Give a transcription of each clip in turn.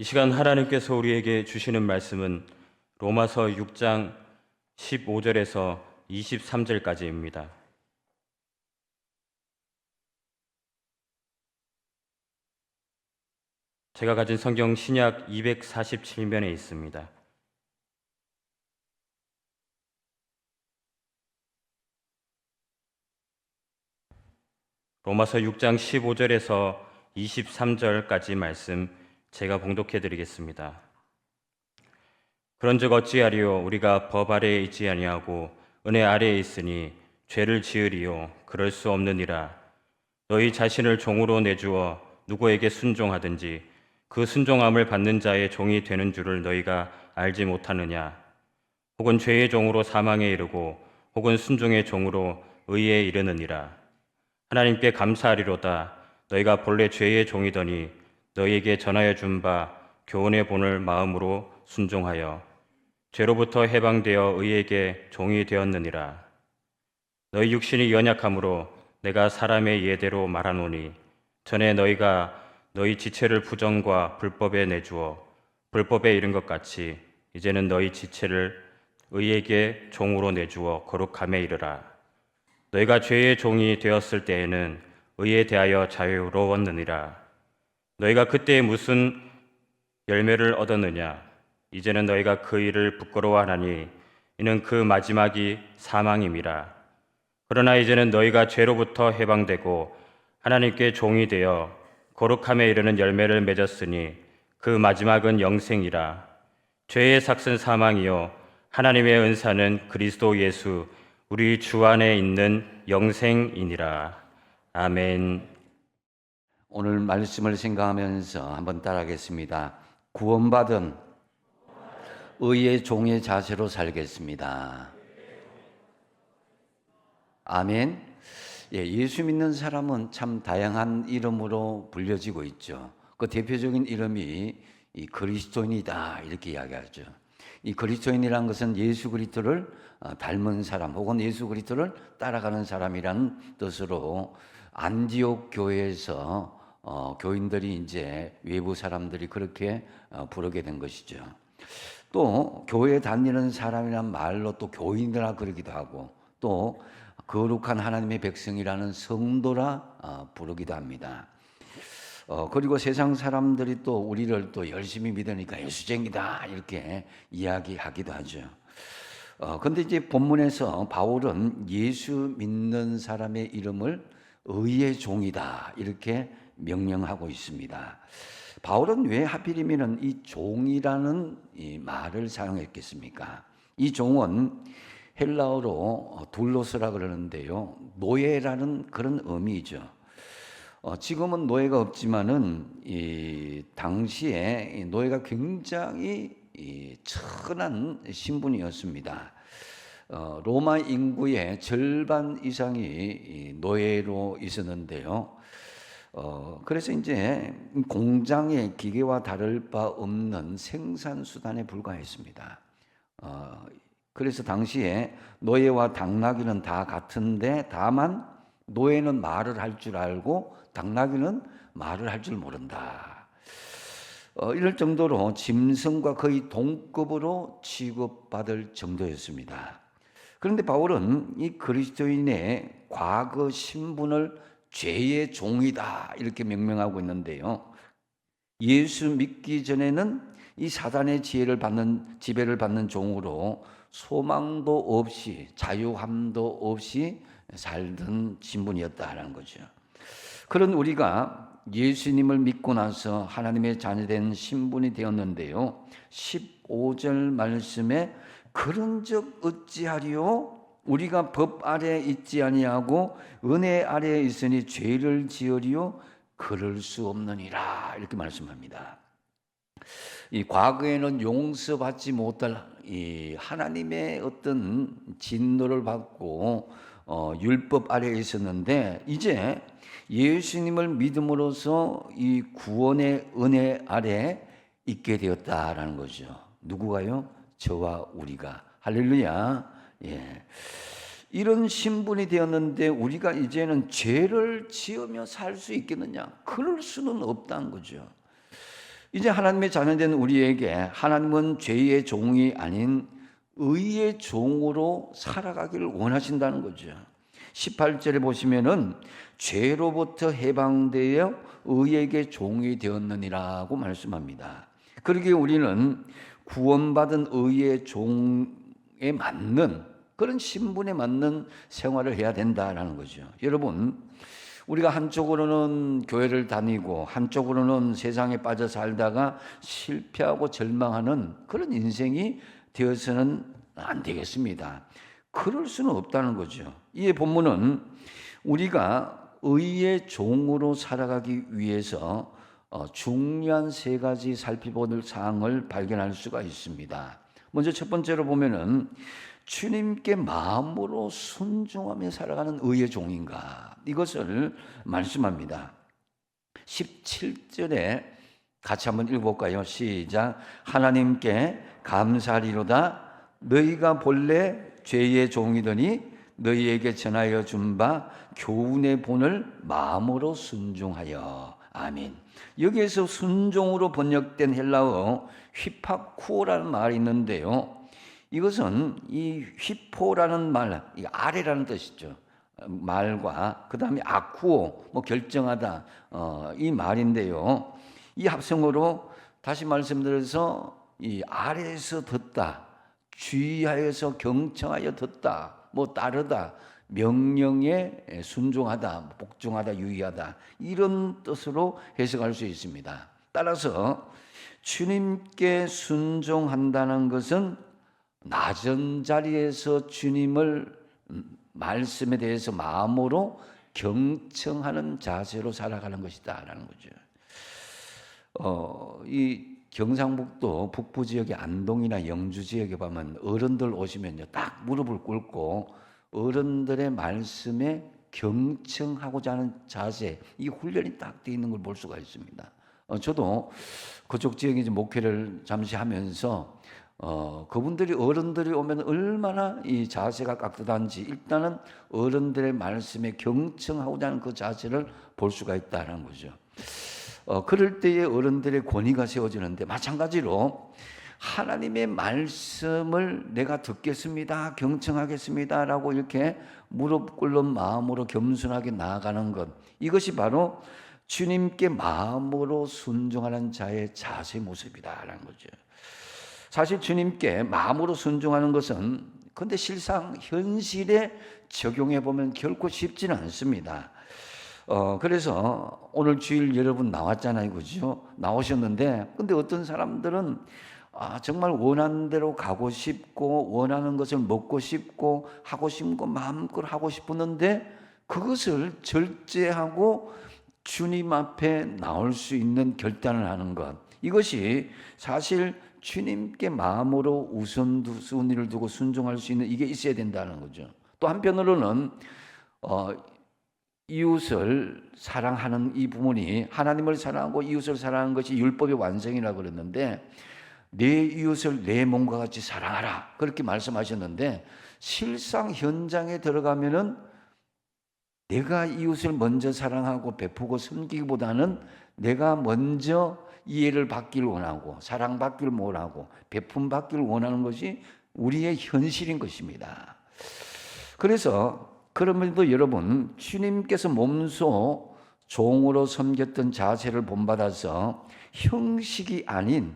이 시간 하나님께서 우리에게 주시는 말씀은 로마서 6장 15절에서 23절까지입니다. 제가 가진 성경 신약 247면에 있습니다. 로마서 6장 15절에서 23절까지 말씀 제가 봉독해 드리겠습니다. 그런즉 어찌하리요? 우리가 법 아래에 있지 아니하고 은혜 아래에 있으니 죄를 지으리요? 그럴 수 없느니라. 너희 자신을 종으로 내주어 누구에게 순종하든지 그 순종함을 받는 자의 종이 되는 줄을 너희가 알지 못하느냐? 혹은 죄의 종으로 사망에 이르고 혹은 순종의 종으로 의에 이르느니라. 하나님께 감사하리로다. 너희가 본래 죄의 종이더니 너희에게 전하여 준 바 교훈의 본을 마음으로 순종하여 죄로부터 해방되어 의에게 종이 되었느니라. 너희 육신이 연약함으로 내가 사람의 예대로 말하노니 전에 너희가 너희 지체를 부정과 불법에 내주어 불법에 이른 것 같이 이제는 너희 지체를 의에게 종으로 내주어 거룩함에 이르라. 너희가 죄의 종이 되었을 때에는 의에 대하여 자유로웠느니라. 너희가 그때 무슨 열매를 얻었느냐? 이제는 너희가 그 일을 부끄러워하나니 이는 그 마지막이 사망임이라. 그러나 이제는 너희가 죄로부터 해방되고 하나님께 종이 되어 거룩함에 이르는 열매를 맺었으니 그 마지막은 영생이라. 죄의 삭은 사망이요 하나님의 은사는 그리스도 예수 우리 주 안에 있는 영생이니라. 아멘. 오늘 말씀을 생각하면서 한번 따라하겠습니다. 구원받은 의의 종의 자세로 살겠습니다. 아멘. 예수 믿는 사람은 참 다양한 이름으로 불려지고 있죠. 그 대표적인 이름이 이 그리스도인이다 이렇게 이야기하죠. 이 그리스도인이라는 것은 예수 그리스도를 닮은 사람 혹은 예수 그리스도를 따라가는 사람이라는 뜻으로 안디옥 교회에서 교인들이 이제 외부 사람들이 그렇게 부르게 된 것이죠. 또 교회 다니는 사람이란 말로 또 교인이라 그러기도 하고 또 거룩한 하나님의 백성이라는 성도라 부르기도 합니다. 그리고 세상 사람들이 또 우리를 또 열심히 믿으니까 예수쟁이다 이렇게 이야기하기도 하죠. 근데 이제 본문에서 바울은 예수 믿는 사람의 이름을 의의 종이다 이렇게 명령하고 있습니다. 바울은 왜 하필이면 이 종이라는 이 말을 사용했겠습니까? 이 종은 헬라어로 둘로스라 그러는데요, 노예라는 그런 의미죠. 지금은 노예가 없지만은 이 당시에 노예가 굉장히 천한 신분이었습니다. 로마 인구의 절반 이상이 노예로 있었는데요. 그래서 이제 공장의 기계와 다를 바 없는 생산 수단에 불과했습니다. 그래서 당시에 노예와 당나귀는 다 같은데 다만 노예는 말을 할 줄 알고 당나귀는 말을 할 줄 모른다. 이럴 정도로 짐승과 거의 동급으로 취급받을 정도였습니다. 그런데 바울은 이 그리스도인의 과거 신분을 죄의 종이다 이렇게 명명하고 있는데요. 예수 믿기 전에는 이 사단의 지배를 받는 종으로 소망도 없이 자유함도 없이 살던 신분이었다라는 거죠. 그런 우리가 예수님을 믿고 나서 하나님의 자녀된 신분이 되었는데요. 15절 말씀에 그런즉 어찌하리요? 우리가 법 아래에 있지 아니하고 은혜 아래에 있으니 죄를 지으리요? 그럴 수 없느니라 이렇게 말씀합니다. 이 과거에는 용서받지 못할 이 하나님의 어떤 진노를 받고 율법 아래에 있었는데 이제 예수님을 믿음으로써 이 구원의 은혜 아래 있게 되었다라는 거죠. 누구가요? 저와 우리가. 할렐루야. 예. 이런 신분이 되었는데 우리가 이제는 죄를 지으며 살 수 있겠느냐? 그럴 수는 없다는 거죠. 이제 하나님의 자녀된 우리에게 하나님은 죄의 종이 아닌 의의 종으로 살아가기를 원하신다는 거죠. 18절에 보시면은 죄로부터 해방되어 의에게 종이 되었느니라고 말씀합니다. 그러기에 우리는 구원받은 의의 종에 맞는 그런 신분에 맞는 생활을 해야 된다라는 거죠. 여러분, 우리가 한쪽으로는 교회를 다니고 한쪽으로는 세상에 빠져 살다가 실패하고 절망하는 그런 인생이 되어서는 안 되겠습니다. 그럴 수는 없다는 거죠. 이 본문은 우리가 의의 종으로 살아가기 위해서 중요한 세 가지 살펴볼 사항을 발견할 수가 있습니다. 먼저 첫 번째로 보면은 주님께 마음으로 순종하며 살아가는 의의 종인가, 이것을 말씀합니다. 17절에 같이 한번 읽어볼까요? 시작. 하나님께 감사리로다. 너희가 본래 죄의 종이더니 너희에게 전하여 준 바 교훈의 본을 마음으로 순종하여. 아멘. 여기에서 순종으로 번역된 헬라어 휘파쿠오라는 말이 있는데요, 이것은 이 휘포라는 말, 이 아래라는 뜻이죠. 말과 그 다음에 아쿠오, 결정하다, 이 말인데요, 이 합성어로 다시 말씀드려서 이 아래에서 듣다, 주의하여서 경청하여 듣다, 따르다, 명령에 순종하다, 복종하다, 유의하다, 이런 뜻으로 해석할 수 있습니다. 따라서 주님께 순종한다는 것은 낮은 자리에서 주님을 말씀에 대해서 마음으로 경청하는 자세로 살아가는 것이다라는 거죠. 이 경상북도 북부 지역의 안동이나 영주 지역에 보면 어른들 오시면요, 딱 무릎을 꿇고 어른들의 말씀에 경청하고자 하는 자세, 이 훈련이 딱 되어 있는 걸 볼 수가 있습니다. 저도 그쪽 지역에 이제 목회를 잠시 하면서 그분들이 어른들이 오면 얼마나 이 자세가 깍듯한지 일단은 어른들의 말씀에 경청하고자 하는 그 자세를 볼 수가 있다는 거죠. 그럴 때에 어른들의 권위가 세워지는데, 마찬가지로 하나님의 말씀을 내가 듣겠습니다, 경청하겠습니다 라고 이렇게 무릎 꿇는 마음으로 겸손하게 나아가는 것, 이것이 바로 주님께 마음으로 순종하는 자의 자세 모습이다라는 거죠. 사실 주님께 마음으로 순종하는 것은 근데 실상 현실에 적용해 보면 결코 쉽지는 않습니다. 그래서 오늘 주일 여러분 나왔잖아요, 그죠? 나오셨는데, 근데 어떤 사람들은 정말 원하는 대로 가고 싶고 원하는 것을 먹고 싶고 하고 싶은 거 마음껏 하고 싶었는데 그것을 절제하고 주님 앞에 나올 수 있는 결단을 하는 것, 이것이 사실 주님께 마음으로 우선순위를 두고 순종할 수 있는 이게 있어야 된다는 거죠. 또 한편으로는 이웃을 사랑하는 이 부분이, 하나님을 사랑하고 이웃을 사랑하는 것이 율법의 완성이라고 그랬는데, 내 이웃을 내 몸과 같이 사랑하라 그렇게 말씀하셨는데, 실상 현장에 들어가면은 내가 이웃을 먼저 사랑하고 베푸고 섬기기보다는 내가 먼저 이해를 받기를 원하고 사랑받기를 원하고 베품 받기를 원하는 것이 우리의 현실인 것입니다. 그래서 그러면도 여러분, 주님께서 몸소 종으로 섬겼던 자세를 본받아서 형식이 아닌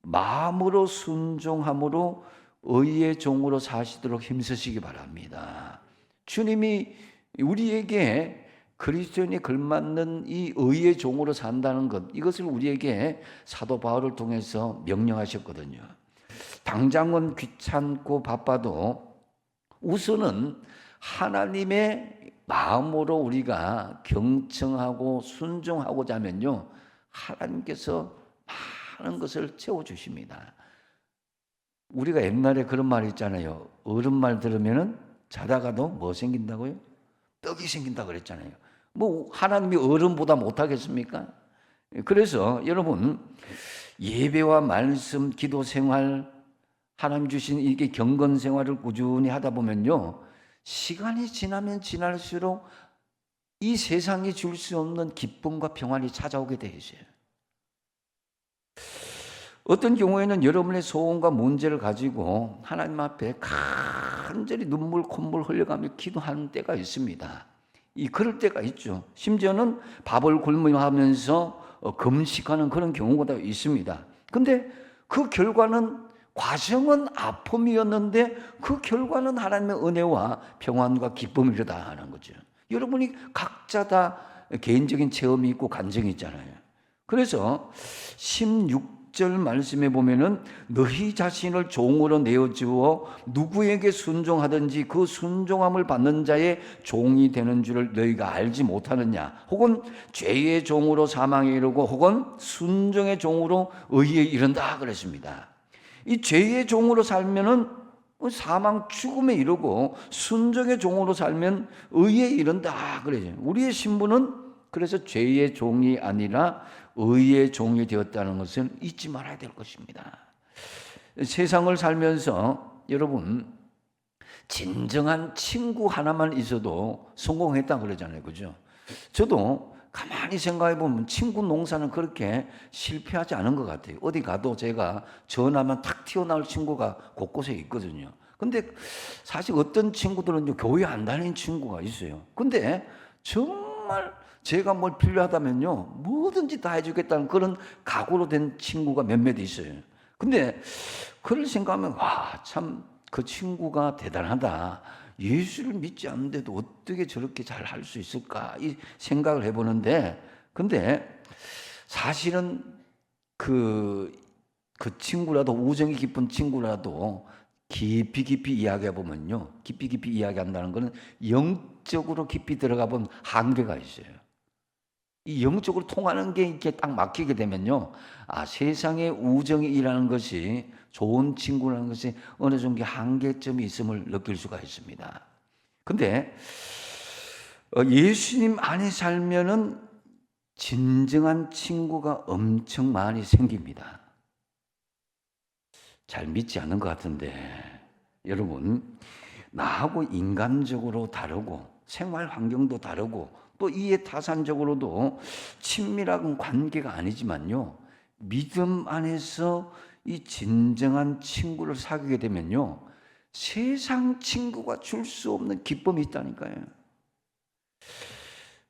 마음으로 순종함으로 의의 종으로 사시도록 힘쓰시기 바랍니다. 주님이 우리에게 그리스도인이 걸맞는 이 의의 종으로 산다는 것, 이것을 우리에게 사도 바울을 통해서 명령하셨거든요. 당장은 귀찮고 바빠도 우선은 하나님의 마음으로 우리가 경청하고 순종하고자 하면요, 하나님께서 많은 것을 채워주십니다. 우리가 옛날에 그런 말이 있잖아요. 어른 말 들으면은 자다가도 뭐 생긴다고요? 떡이 생긴다 그랬잖아요. 하나님이 어른보다 못하겠습니까? 그래서 여러분, 예배와 말씀, 기도 생활, 하나님 주신 이게 경건 생활을 꾸준히 하다 보면요, 시간이 지나면 지날수록 이 세상이 줄 수 없는 기쁨과 평안이 찾아오게 돼 있어요. 어떤 경우에는 여러분의 소원과 문제를 가지고 하나님 앞에 간절히 눈물 콧물 흘려가며 기도하는 때가 있습니다. 그럴 때가 있죠. 심지어는 밥을 굶으면서 금식하는 그런 경우가 있습니다. 근데 그 결과는, 과정은 아픔이었는데 그 결과는 하나님의 은혜와 평안과 기쁨이다 하는 거죠. 여러분이 각자 다 개인적인 체험이 있고 간증이 있잖아요. 그래서 16절 말씀에 보면은 너희 자신을 종으로 내어주어 누구에게 순종하든지 그 순종함을 받는 자의 종이 되는 줄을 너희가 알지 못하느냐. 혹은 죄의 종으로 사망에 이르고 혹은 순종의 종으로 의에 이른다 그랬습니다. 이 죄의 종으로 살면은 사망 죽음에 이르고 순종의 종으로 살면 의에 이른다 그래요. 우리의 신분은 그래서 죄의 종이 아니라 의의 종이 되었다는 것을 잊지 말아야 될 것입니다. 세상을 살면서 여러분 진정한 친구 하나만 있어도 성공했다 그러잖아요. 그죠? 저도 가만히 생각해 보면 친구 농사는 그렇게 실패하지 않은 것 같아요. 어디 가도 제가 전화하면 탁 튀어나올 친구가 곳곳에 있거든요. 근데 사실 어떤 친구들은 교회 안 다니는 친구가 있어요. 근데 정말 제가 뭘 필요하다면요, 뭐든지 다 해주겠다는 그런 각오로 된 친구가 몇몇 있어요. 근데 그걸 생각하면, 와, 참, 그 친구가 대단하다. 예수를 믿지 않는데도 어떻게 저렇게 잘 할 수 있을까? 이 생각을 해보는데, 근데 사실은 그 친구라도, 우정이 깊은 친구라도 깊이 이야기해보면요, 깊이 이야기한다는 것은 영적으로 깊이 들어가 보면 한계가 있어요. 이 영적으로 통하는 게 이렇게 딱 막히게 되면요, 세상의 우정이라는 것이, 좋은 친구라는 것이 어느 정도 한계점이 있음을 느낄 수가 있습니다. 근데 예수님 안에 살면은 진정한 친구가 엄청 많이 생깁니다. 잘 믿지 않는 것 같은데, 여러분, 나하고 인간적으로 다르고 생활 환경도 다르고 또 이해 타산적으로도 친밀한 관계가 아니지만요, 믿음 안에서 이 진정한 친구를 사귀게 되면요, 세상 친구가 줄 수 없는 기쁨이 있다니까요.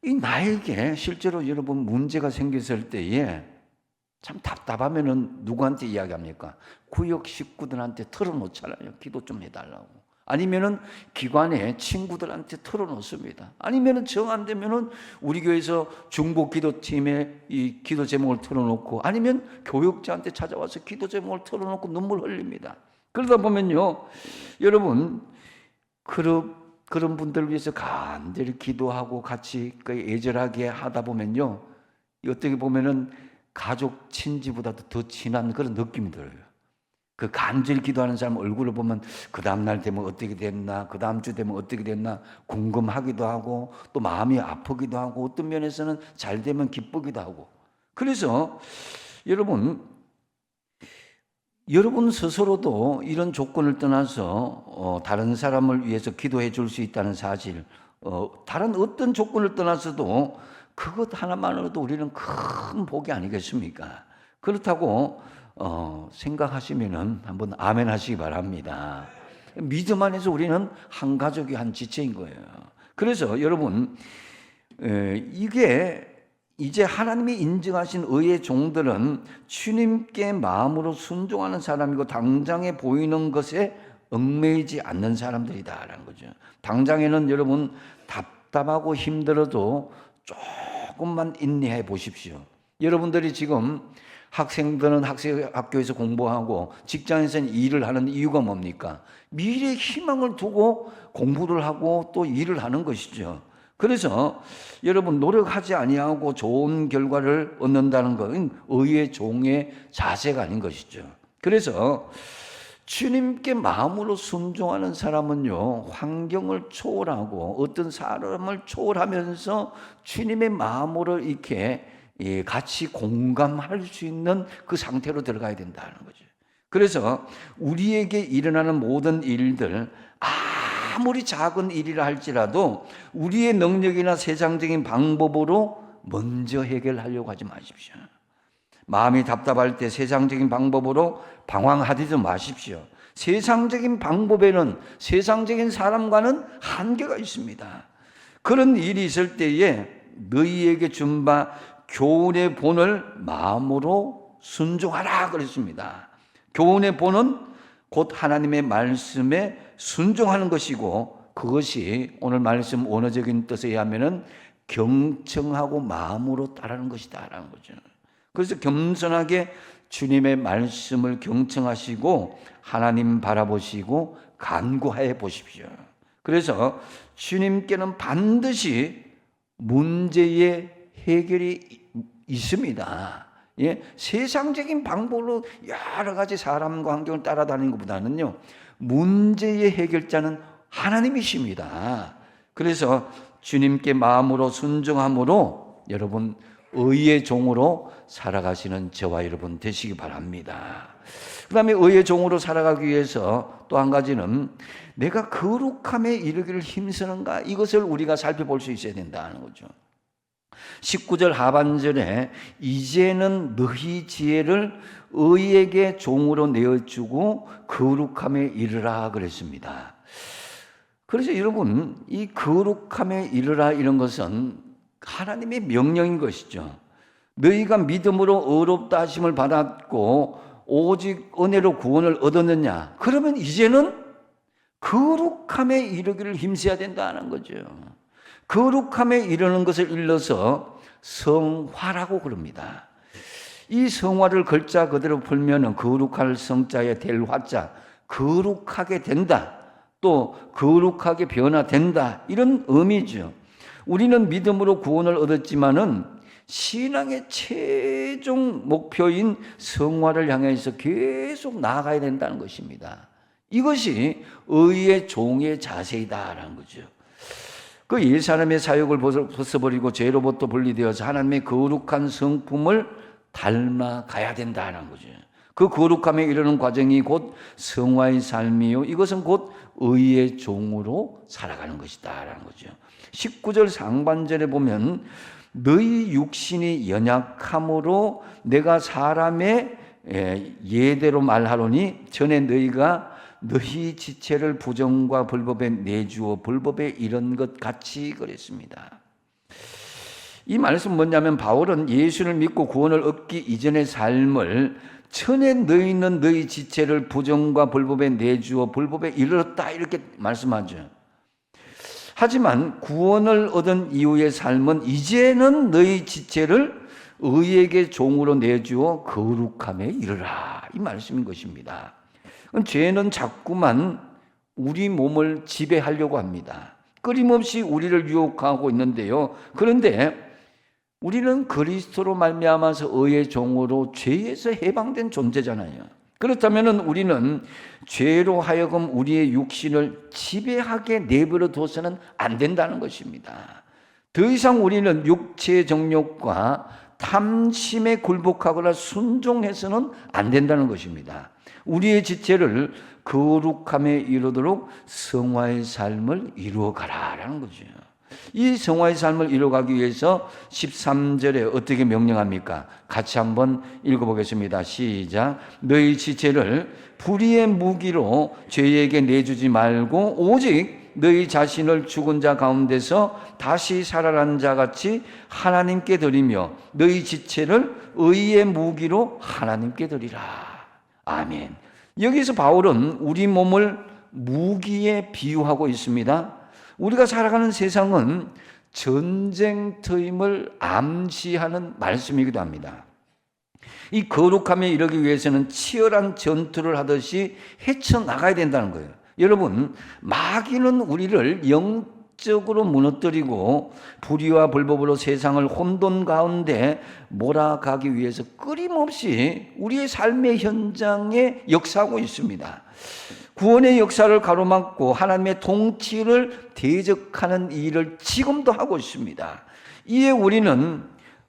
이 나에게 실제로 여러분 문제가 생겼을 때에 참 답답하면은 누구한테 이야기합니까? 구역 식구들한테 털어놓잖아요. 기도 좀 해달라고. 아니면은 기관에 친구들한테 털어놓습니다. 아니면은 정 안 되면은 우리 교회에서 중보 기도팀에 이 기도 제목을 털어놓고, 아니면 교육자한테 찾아와서 기도 제목을 털어놓고 눈물 흘립니다. 그러다 보면요, 여러분 그런 분들을 위해서 간절히 기도하고 같이 애절하게 하다 보면요, 어떻게 보면은 가족 친지보다도 더 친한 그런 느낌이 들어요. 그 간절히 기도하는 사람 얼굴을 보면 그 다음날 되면 어떻게 됐나, 그 다음 주 되면 어떻게 됐나 궁금하기도 하고, 또 마음이 아프기도 하고, 어떤 면에서는 잘 되면 기쁘기도 하고. 그래서 여러분 스스로도 이런 조건을 떠나서 다른 사람을 위해서 기도해 줄 수 있다는 사실, 다른 어떤 조건을 떠나서도 그것 하나만으로도 우리는 큰 복이 아니겠습니까? 그렇다고 생각하시면은 한번 아멘 하시기 바랍니다. 믿음 안에서 우리는 한 가족이 한 지체인 거예요. 그래서 여러분, 이게 이제 하나님이 인정하신 의의 종들은 주님께 마음으로 순종하는 사람이고 당장에 보이는 것에 얽매이지 않는 사람들이다라는 거죠. 당장에는 여러분 답답하고 힘들어도 조금만 인내해 보십시오. 여러분들이 지금 학생들은 학교에서 공부하고 직장에서는 일을 하는 이유가 뭡니까? 미래의 희망을 두고 공부를 하고 또 일을 하는 것이죠. 그래서 여러분 노력하지 아니하고 좋은 결과를 얻는다는 것은 의의 종의 자세가 아닌 것이죠. 그래서 주님께 마음으로 순종하는 사람은요, 환경을 초월하고 어떤 사람을 초월하면서 주님의 마음으로 이렇게 같이 공감할 수 있는 그 상태로 들어가야 된다는 거죠. 그래서 우리에게 일어나는 모든 일들, 아무리 작은 일이라 할지라도 우리의 능력이나 세상적인 방법으로 먼저 해결하려고 하지 마십시오. 마음이 답답할 때 세상적인 방법으로 방황하지도 마십시오. 세상적인 방법에는 세상적인 사람과는 한계가 있습니다. 그런 일이 있을 때에 너희에게 준 바 교훈의 본을 마음으로 순종하라 그랬습니다. 교훈의 본은 곧 하나님의 말씀에 순종하는 것이고, 그것이 오늘 말씀 원어적인 뜻에 의하면은 경청하고 마음으로 따르는 것이다 라는 거죠. 그래서 겸손하게 주님의 말씀을 경청하시고 하나님 바라보시고 간구해 보십시오. 그래서 주님께는 반드시 문제의 해결이 있습니다. 예, 세상적인 방법으로 여러 가지 사람과 환경을 따라다니는 것보다는요, 문제의 해결자는 하나님이십니다. 그래서 주님께 마음으로 순종함으로 여러분 의의 종으로 살아가시는 저와 여러분 되시기 바랍니다. 그 다음에 의의 종으로 살아가기 위해서 또 한 가지는 내가 거룩함에 이르기를 힘쓰는가, 이것을 우리가 살펴볼 수 있어야 된다는 거죠. 19절 하반절에 이제는 너희 지혜를 의에게 종으로 내어주고 거룩함에 이르라 그랬습니다. 그래서 여러분, 이 거룩함에 이르라 이런 것은 하나님의 명령인 것이죠. 너희가 믿음으로 의롭다 하심을 받았고 오직 은혜로 구원을 얻었느냐? 그러면 이제는 거룩함에 이르기를 힘써야 된다는 거죠. 거룩함에 이르는 것을 일러서 성화라고 그럽니다. 이 성화를 글자 그대로 풀면은 거룩할 성자에 될 화자, 거룩하게 된다, 또 거룩하게 변화된다, 이런 의미죠. 우리는 믿음으로 구원을 얻었지만은 신앙의 최종 목표인 성화를 향해서 계속 나아가야 된다는 것입니다. 이것이 의의 종의 자세이다라는 거죠. 그 옛사람의 사욕을 벗어버리고 죄로부터 분리되어서 하나님의 거룩한 성품을 닮아가야 된다는 거죠. 그 거룩함에 이르는 과정이 곧 성화의 삶이요, 이것은 곧 의의 종으로 살아가는 것이다라는 거죠. 19절 상반절에 보면 너희 육신이 연약함으로 내가 사람의 예대로 말하노니 전에 너희가 너희 지체를 부정과 불법에 내주어 불법에 이른 것 같이 그랬습니다. 이 말씀은 뭐냐면 바울은 예수를 믿고 구원을 얻기 이전의 삶을 전에 너희는 너희 지체를 부정과 불법에 내주어 불법에 이르렀다 이렇게 말씀하죠. 하지만 구원을 얻은 이후의 삶은 이제는 너희 지체를 의에게 종으로 내주어 거룩함에 이르라, 이 말씀인 것입니다. 죄는 자꾸만 우리 몸을 지배하려고 합니다. 끊임없이 우리를 유혹하고 있는데요. 그런데 우리는 그리스도로 말미암아서 의의 종으로 죄에서 해방된 존재잖아요. 그렇다면 우리는 죄로 하여금 우리의 육신을 지배하게 내버려 둬서는 안 된다는 것입니다. 더 이상 우리는 육체의 정욕과 탐심에 굴복하거나 순종해서는 안 된다는 것입니다. 우리의 지체를 거룩함에 이르도록 성화의 삶을 이루어가라라는 거죠. 이 성화의 삶을 이루어가기 위해서 13절에 어떻게 명령합니까? 같이 한번 읽어보겠습니다. 시작. 너희 지체를 불의의 무기로 죄에게 내주지 말고 오직 너희 자신을 죽은 자 가운데서 다시 살아난 자 같이 하나님께 드리며 너희 지체를 의의 무기로 하나님께 드리라. 아멘. 여기서 바울은 우리 몸을 무기에 비유하고 있습니다. 우리가 살아가는 세상은 전쟁터임을 암시하는 말씀이기도 합니다. 이 거룩함에 이르기 위해서는 치열한 전투를 하듯이 헤쳐나가야 된다는 거예요. 여러분, 마귀는 우리를 영적으로 무너뜨리고 불의와 불법으로 세상을 혼돈 가운데 몰아가기 위해서 끊임없이 우리의 삶의 현장에 역사하고 있습니다. 구원의 역사를 가로막고 하나님의 통치를 대적하는 일을 지금도 하고 있습니다. 이에 우리는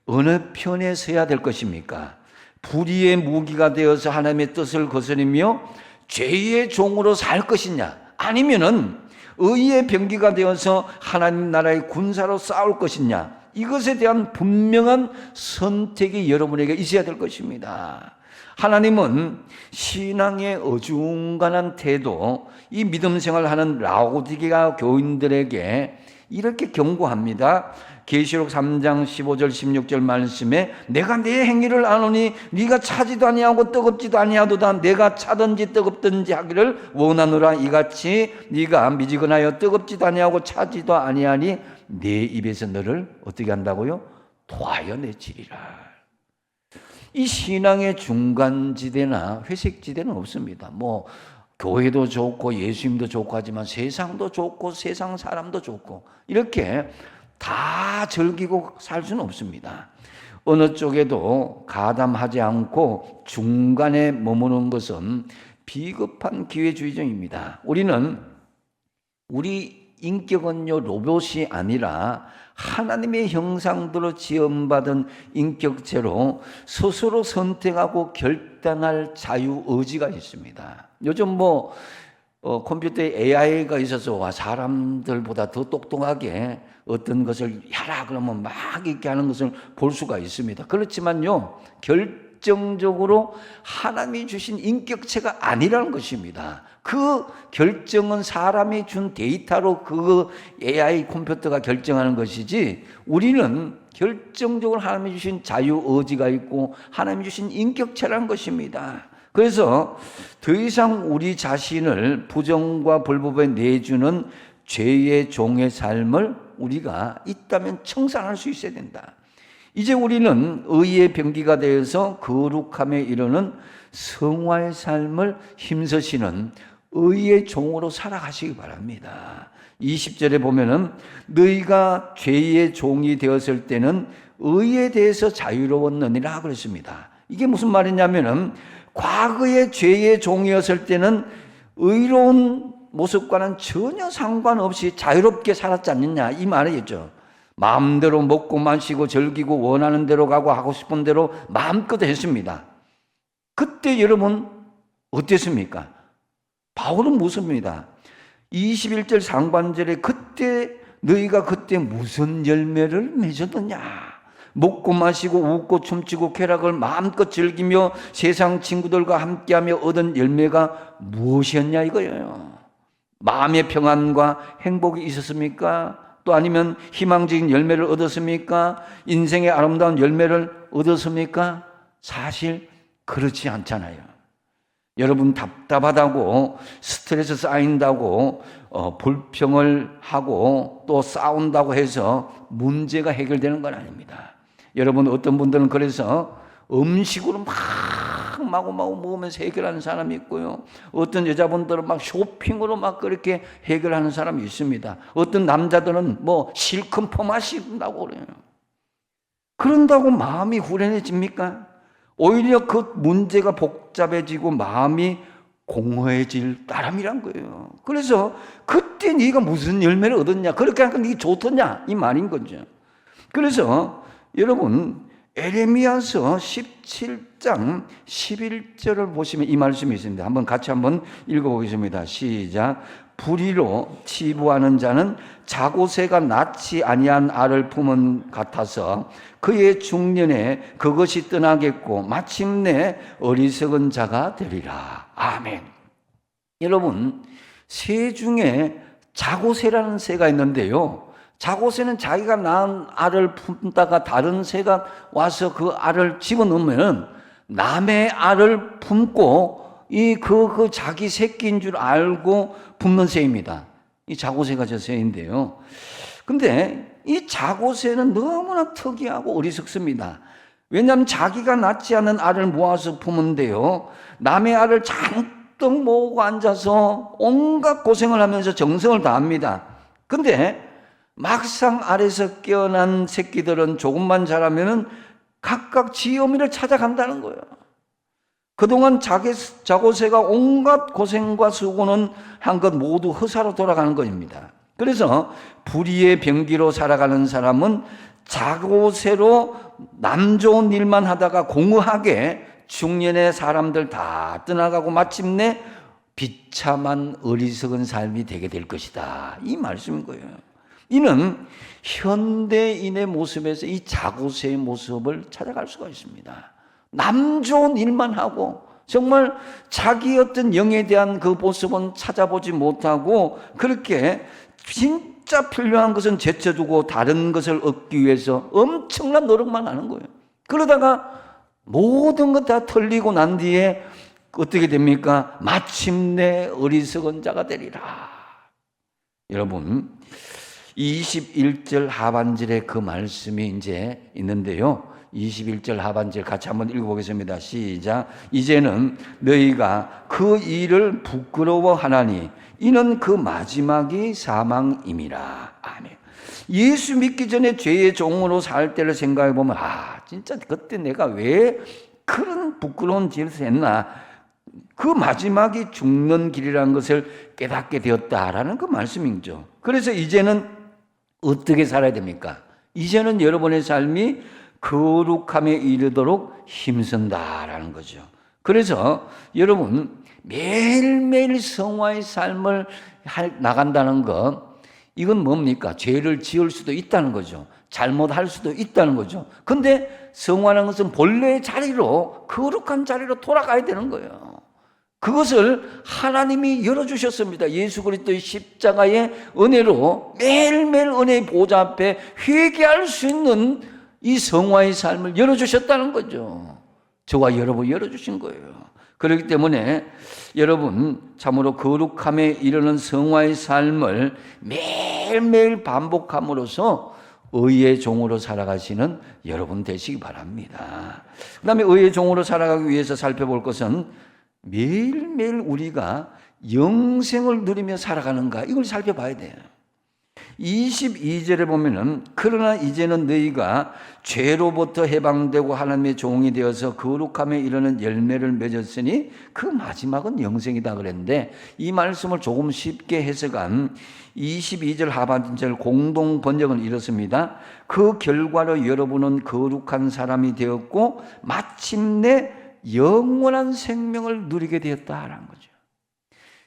어느 편에 서야 될 것입니까? 불의의 무기가 되어서 하나님의 뜻을 거스르며 죄의 종으로 살 것이냐, 아니면은 의의 병기가 되어서 하나님 나라의 군사로 싸울 것이냐, 이것에 대한 분명한 선택이 여러분에게 있어야 될 것입니다. 하나님은 신앙의 어중간한 태도, 이 믿음 생활하는 라오디게아 교인들에게 이렇게 경고합니다. 계시록 3장 15절 16절 말씀에 내가 네 행위를 아노니 네가 차지도 아니하고 뜨겁지도 아니하도다. 내가 차든지 뜨겁든지 하기를 원하노라. 이같이 네가 미지근하여 뜨겁지도 아니하고 차지도 아니하니 내 입에서 너를 어떻게 한다고요? 토하여 내치리라. 이 신앙의 중간지대나 회색지대는 없습니다. 뭐 교회도 좋고 예수님도 좋고 하지만 세상도 좋고 세상 사람도 좋고 이렇게 다 즐기고 살 수는 없습니다. 어느 쪽에도 가담하지 않고 중간에 머무는 것은 비겁한 기회주의적입니다. 우리는 우리 인격은요 로봇이 아니라 하나님의 형상대로 지음받은 인격체로 스스로 선택하고 결단할 자유 의지가 있습니다. 요즘 컴퓨터에 AI가 있어서 사람들보다 더 똑똑하게 어떤 것을 하라 그러면 막 이렇게 하는 것을 볼 수가 있습니다. 그렇지만요, 결정적으로 하나님이 주신 인격체가 아니라는 것입니다. 그 결정은 사람이 준 데이터로 그 AI 컴퓨터가 결정하는 것이지, 우리는 결정적으로 하나님이 주신 자유 의지가 있고 하나님이 주신 인격체라는 것입니다. 그래서 더 이상 우리 자신을 부정과 불법에 내주는 죄의 종의 삶을 우리가 있다면 청산할 수 있어야 된다. 이제 우리는 의의 병기가 되어서 거룩함에 이르는 성화의 삶을 힘쓰시는 의의 종으로 살아가시기 바랍니다. 20절에 보면은 너희가 죄의 종이 되었을 때는 의에 대해서 자유로웠느니라 그랬습니다. 이게 무슨 말이냐면은 과거의 죄의 종이었을 때는 의로운 모습과는 전혀 상관없이 자유롭게 살았지 않느냐 이 말이겠죠. 마음대로 먹고 마시고 즐기고 원하는 대로 가고 하고 싶은 대로 마음껏 했습니다. 그때 여러분 어땠습니까? 바울은 묻습니다. 21절 상반절에 그때 너희가 그때 무슨 열매를 맺었느냐? 먹고 마시고 웃고 춤추고 쾌락을 마음껏 즐기며 세상 친구들과 함께하며 얻은 열매가 무엇이었냐 이거예요. 마음의 평안과 행복이 있었습니까? 또 아니면 희망적인 열매를 얻었습니까? 인생의 아름다운 열매를 얻었습니까? 사실 그렇지 않잖아요. 여러분 답답하다고 스트레스 쌓인다고 불평을 하고 또 싸운다고 해서 문제가 해결되는 건 아닙니다. 여러분 어떤 분들은 그래서 음식으로 막 마구마구 먹으면서 해결하는 사람이 있고요. 어떤 여자분들은 막 쇼핑으로 막 그렇게 해결하는 사람이 있습니다. 어떤 남자들은 실컷 퍼마신다고 그래요. 그런다고 마음이 후련해집니까? 오히려 그 문제가 복잡해지고 마음이 공허해질 따름이란 거예요. 그래서 그때 네가 무슨 열매를 얻었냐? 그렇게 하니까 네가 좋더냐? 이 말인 거죠. 그래서 여러분 에레미야서 17장 11절을 보시면 이 말씀이 있습니다. 같이 한번 읽어보겠습니다. 시작. 불의로 치부하는 자는 자고새가 낳지 아니한 알을 품은 같아서 그의 중년에 그것이 떠나겠고 마침내 어리석은 자가 되리라. 아멘. 여러분, 새 중에 자고새라는 새가 있는데요, 자고새는 자기가 낳은 알을 품다가 다른 새가 와서 그 알을 집어넣으면 남의 알을 품고 그 자기 새끼인 줄 알고 품는 새입니다. 이 자고새가 저 새인데요. 근데 이 자고새는 너무나 특이하고 어리석습니다. 왜냐하면 자기가 낳지 않은 알을 모아서 품은데요, 남의 알을 잔뜩 모으고 앉아서 온갖 고생을 하면서 정성을 다합니다. 근데 막상 알에서 깨어난 새끼들은 조금만 자라면은 각각 지 어미를 찾아간다는 거예요. 그동안 자고새가 온갖 고생과 수고는 한 것 모두 허사로 돌아가는 것입니다. 그래서 불의의 병기로 살아가는 사람은 자고새로 남 좋은 일만 하다가 공허하게 중년의 사람들 다 떠나가고 마침내 비참한 어리석은 삶이 되게 될 것이다. 이 말씀인 거예요. 이는 현대인의 모습에서 이 자고새의 모습을 찾아갈 수가 있습니다. 남 좋은 일만 하고 정말 자기 어떤 영에 대한 그 모습은 찾아보지 못하고 그렇게 진짜 필요한 것은 제쳐두고 다른 것을 얻기 위해서 엄청난 노력만 하는 거예요. 그러다가 모든 것 다 털리고 난 뒤에 어떻게 됩니까? 마침내 어리석은 자가 되리라. 여러분 21절 하반절에 그 말씀이 이제 있는데요. 21절 하반절 같이 한번 읽어보겠습니다. 시작. 이제는 너희가 그 일을 부끄러워하나니 이는 그 마지막이 사망임이라. 아멘. 예수 믿기 전에 죄의 종으로 살 때를 생각해 보면 진짜 그때 내가 왜 그런 부끄러운 짓을 했나. 그 마지막이 죽는 길이라는 것을 깨닫게 되었다라는 그 말씀이죠. 그래서 이제는 어떻게 살아야 됩니까? 이제는 여러분의 삶이 거룩함에 이르도록 힘쓴다라는 거죠. 그래서 여러분 매일매일 성화의 삶을 나간다는 것, 이건 뭡니까? 죄를 지을 수도 있다는 거죠. 잘못할 수도 있다는 거죠. 근데 성화라는 것은 본래의 자리로, 거룩한 자리로 돌아가야 되는 거예요. 그것을 하나님이 열어주셨습니다. 예수 그리스도의 십자가의 은혜로 매일매일 은혜의 보좌 앞에 회개할 수 있는 이 성화의 삶을 열어주셨다는 거죠. 저와 여러분 열어주신 거예요. 그렇기 때문에 여러분 참으로 거룩함에 이르는 성화의 삶을 매일매일 반복함으로써 의의 종으로 살아가시는 여러분 되시기 바랍니다. 그 다음에 의의 종으로 살아가기 위해서 살펴볼 것은 매일매일 우리가 영생을 누리며 살아가는가, 이걸 살펴봐야 돼요. 22절에 보면은 그러나 이제는 너희가 죄로부터 해방되고 하나님의 종이 되어서 거룩함에 이르는 열매를 맺었으니 그 마지막은 영생이다 그랬는데, 이 말씀을 조금 쉽게 해석한 22절 하반절 공동 번역은 이렇습니다. 그 결과로 여러분은 거룩한 사람이 되었고 마침내 영원한 생명을 누리게 되었다라는 거죠.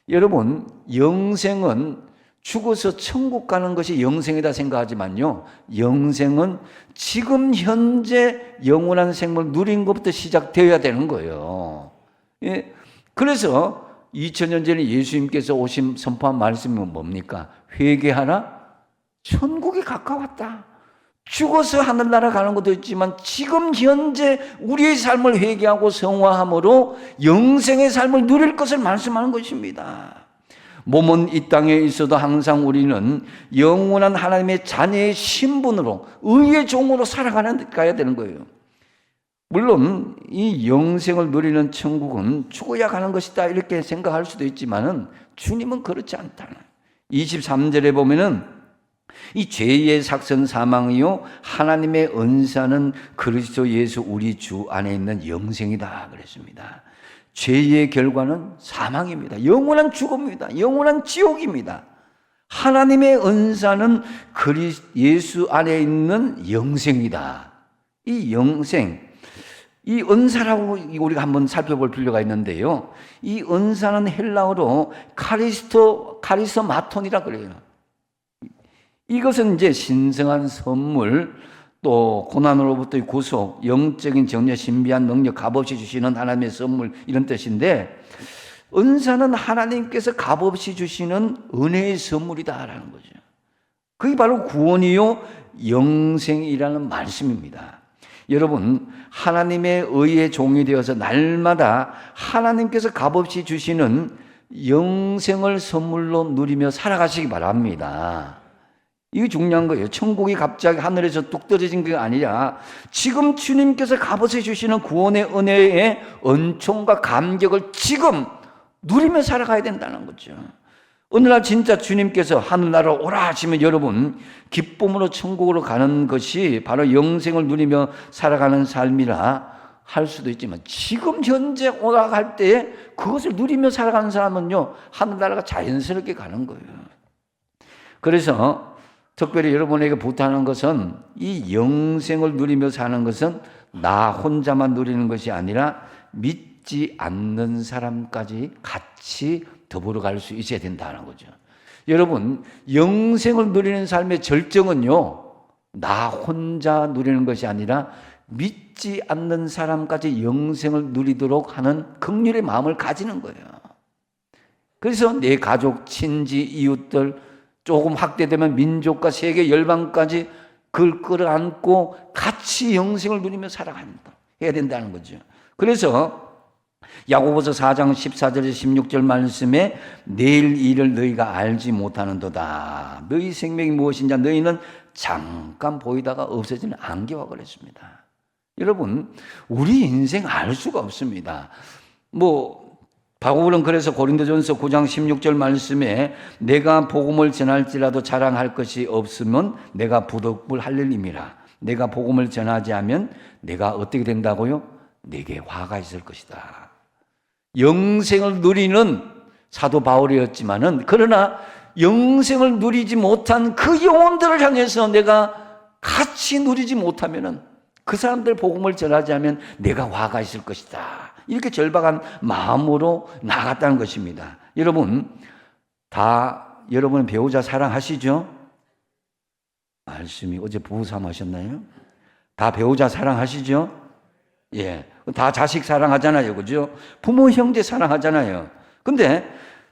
여러분 영생은 죽어서 천국 가는 것이 영생이다 생각하지만요, 영생은 지금 현재 영원한 생명을 누린 것부터 시작되어야 되는 거예요. 예. 그래서 2000년 전에 예수님께서 오신 선포한 말씀이 뭡니까? 회개하라, 천국이 가까웠다. 죽어서 하늘나라 가는 것도 있지만 지금 현재 우리의 삶을 회개하고 성화함으로 영생의 삶을 누릴 것을 말씀하는 것입니다. 몸은 이 땅에 있어도 항상 우리는 영원한 하나님의 자녀의 신분으로 의의 종으로 살아가야 되는 거예요. 물론 이 영생을 누리는 천국은 죽어야 가는 것이다 이렇게 생각할 수도 있지만은 주님은 그렇지 않다. 23절에 보면은 이 죄의 삭선 사망이요 하나님의 은사는 그리스도 예수 우리 주 안에 있는 영생이다 그랬습니다. 죄의 결과는 사망입니다. 영원한 죽음입니다. 영원한 지옥입니다. 하나님의 은사는 예수 안에 있는 영생이다. 이 영생, 이 은사라고 우리가 한번 살펴볼 필요가 있는데요, 이 은사는 헬라어로 카리스마톤이라 그래요. 이것은 이제 신성한 선물, 또 고난으로부터의 구속, 영적인 정죄, 신비한 능력, 값없이 주시는 하나님의 선물, 이런 뜻인데, 은사는 하나님께서 값없이 주시는 은혜의 선물이다라는 거죠. 그게 바로 구원이요 영생이라는 말씀입니다. 여러분 하나님의 의의 종이 되어서 날마다 하나님께서 값없이 주시는 영생을 선물로 누리며 살아가시기 바랍니다. 이게 중요한 거예요. 천국이 갑자기 하늘에서 뚝 떨어진 게 아니라 지금 주님께서 값없이 주시는 구원의 은혜의 은총과 감격을 지금 누리며 살아가야 된다는 거죠. 어느 날 진짜 주님께서 하늘나라로 오라 하시면 여러분 기쁨으로 천국으로 가는 것이 바로 영생을 누리며 살아가는 삶이라 할 수도 있지만, 지금 현재 오락할 때 그것을 누리며 살아가는 사람은요 하늘나라가 자연스럽게 가는 거예요. 그래서 특별히 여러분에게 부탁하는 것은, 이 영생을 누리며 사는 것은 나 혼자만 누리는 것이 아니라 믿지 않는 사람까지 같이 더불어 갈 수 있어야 된다는 거죠. 여러분, 영생을 누리는 삶의 절정은요, 나 혼자 누리는 것이 아니라 믿지 않는 사람까지 영생을 누리도록 하는 긍휼의 마음을 가지는 거예요. 그래서 내 가족, 친지, 이웃들, 조금 확대되면 민족과 세계 열방까지 그걸 끌어안고 같이 영생을 누리며 살아간다. 해야 된다는 거죠. 그래서 야고보서 4장 14절에서 16절 말씀에 내일 일을 너희가 알지 못하는도다. 너희 생명이 무엇인지 너희는 잠깐 보이다가 없어지는 안개와 그랬습니다. 여러분, 우리 인생 알 수가 없습니다. 바울은 그래서 고린도전서 9장 16절 말씀에 내가 복음을 전할지라도 자랑할 것이 없으면 내가 부득불 할렐림이라. 내가 복음을 전하지 않으면 내가 어떻게 된다고요? 내게 화가 있을 것이다. 영생을 누리는 사도 바울이었지만은 그러나 영생을 누리지 못한 그 영혼들을 향해서 내가 같이 누리지 못하면은 그 사람들 복음을 전하지 않으면 내가 화가 있을 것이다. 이렇게 절박한 마음으로 나갔다는 것입니다. 여러분, 여러분 배우자 사랑하시죠? 말씀이 어제 부부싸움 하셨나요? 다 배우자 사랑하시죠? 예. 다 자식 사랑하잖아요. 그죠? 부모, 형제 사랑하잖아요. 근데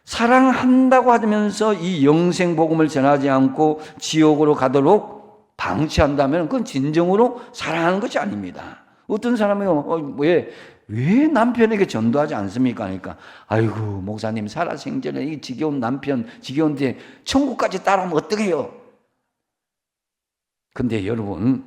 사랑한다고 하면서 이 영생 복음을 전하지 않고 지옥으로 가도록 방치한다면 그건 진정으로 사랑하는 것이 아닙니다. 어떤 사람은 왜 남편에게 전도하지 않습니까? 그러니까 아이고 목사님 살아생전에 이 지겨운 남편 지겨운데 천국까지 따라오면 어떡해요? 근데 여러분,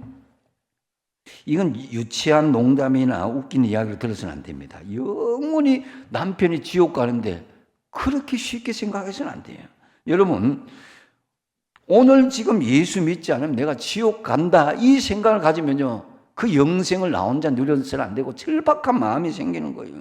이건 유치한 농담이나 웃긴 이야기를 들어서는 안 됩니다. 영원히 남편이 지옥 가는데 그렇게 쉽게 생각해서는 안 돼요. 여러분, 오늘 지금 예수 믿지 않으면 내가 지옥 간다 이 생각을 가지면요, 그 영생을 나 혼자 누려서는 안 되고 절박한 마음이 생기는 거예요.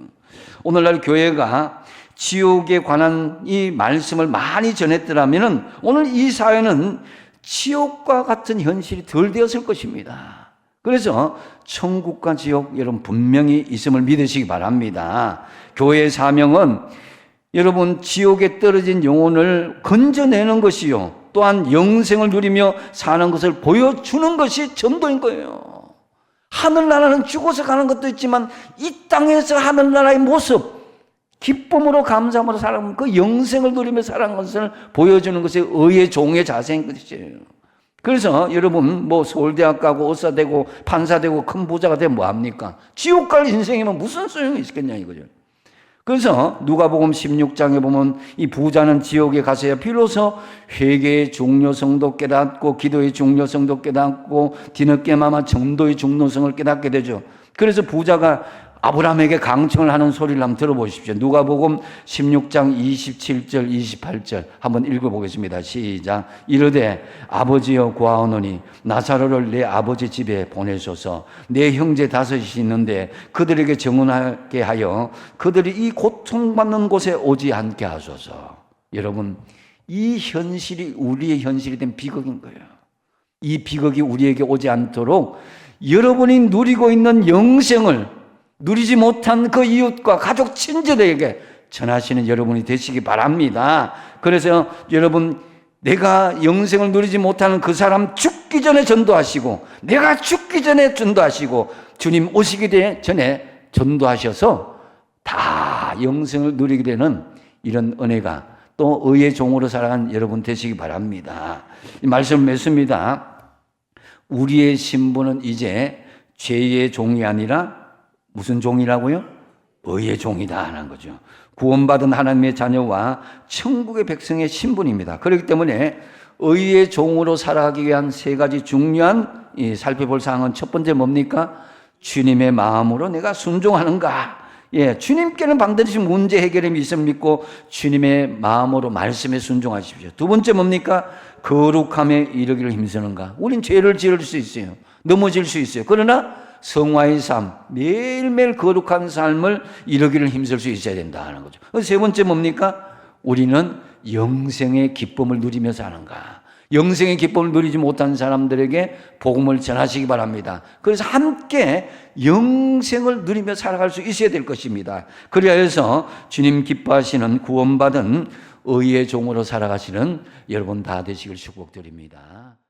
오늘날 교회가 지옥에 관한 이 말씀을 많이 전했더라면 오늘 이 사회는 지옥과 같은 현실이 덜 되었을 것입니다. 그래서 천국과 지옥 여러분 분명히 있음을 믿으시기 바랍니다. 교회의 사명은 여러분 지옥에 떨어진 영혼을 건져내는 것이요, 또한 영생을 누리며 사는 것을 보여주는 것이 전도인 거예요. 하늘나라는 죽어서 가는 것도 있지만 이 땅에서 하늘나라의 모습, 기쁨으로 감사함으로 살아가면 그 영생을 누리며 살아가는 것을 보여주는 것이 의의 종의 자세인 것이에요. 그래서 여러분 서울대학 가고 의사 되고 판사 되고 큰 부자가 되면 뭐합니까? 지옥 갈 인생이면 무슨 소용이 있겠냐 이거죠. 그래서 누가복음 16장에 보면 이 부자는 지옥에 가서야 비로소 회개의 중요성도 깨닫고 기도의 중요성도 깨닫고 뒤늦게나마 전도의 중요성을 깨닫게 되죠. 그래서 부자가 아브라함에게 강청을 하는 소리를 한번 들어보십시오. 누가복음 16장 27절 28절 한번 읽어보겠습니다. 시작. 이르되 아버지여 구하오노니 나사로를 내 아버지 집에 보내소서. 내 형제 5이 있는데 그들에게 정언하게 하여 그들이 이 고통받는 곳에 오지 않게 하소서. 여러분, 이 현실이 우리의 현실이 된 비극인 거예요. 이 비극이 우리에게 오지 않도록 여러분이 누리고 있는 영생을 누리지 못한 그 이웃과 가족 친지들에게 전하시는 여러분이 되시기 바랍니다. 그래서 여러분, 내가 영생을 누리지 못하는 그 사람 죽기 전에 전도하시고 내가 죽기 전에 전도하시고 주님 오시기 전에 전도하셔서 다 영생을 누리게 되는 이런 은혜가 또 의의 종으로 살아간 여러분 되시기 바랍니다. 이 말씀을 맺습니다. 우리의 신분은 이제 죄의 종이 아니라 무슨 종이라고요? 의의 종이다 하는 거죠. 구원받은 하나님의 자녀와 천국의 백성의 신분입니다. 그렇기 때문에 의의 종으로 살아가기 위한 3가지 중요한 살펴볼 사항은 첫 번째 뭡니까? 주님의 마음으로 내가 순종하는가? 주님께는 반드시 문제 해결의 믿음을 믿고 주님의 마음으로 말씀에 순종하십시오. 두 번째 뭡니까? 거룩함에 이르기를 힘쓰는가? 우린 죄를 지을 수 있어요. 넘어질 수 있어요. 그러나 성화의 삶, 매일매일 거룩한 삶을 이루기를 힘쓸 수 있어야 된다 하는 거죠. 세 번째 뭡니까? 우리는 영생의 기쁨을 누리며 사는가? 영생의 기쁨을 누리지 못한 사람들에게 복음을 전하시기 바랍니다. 그래서 함께 영생을 누리며 살아갈 수 있어야 될 것입니다. 그리하여서 주님 기뻐하시는 구원받은 의의 종으로 살아가시는 여러분 다 되시길 축복드립니다.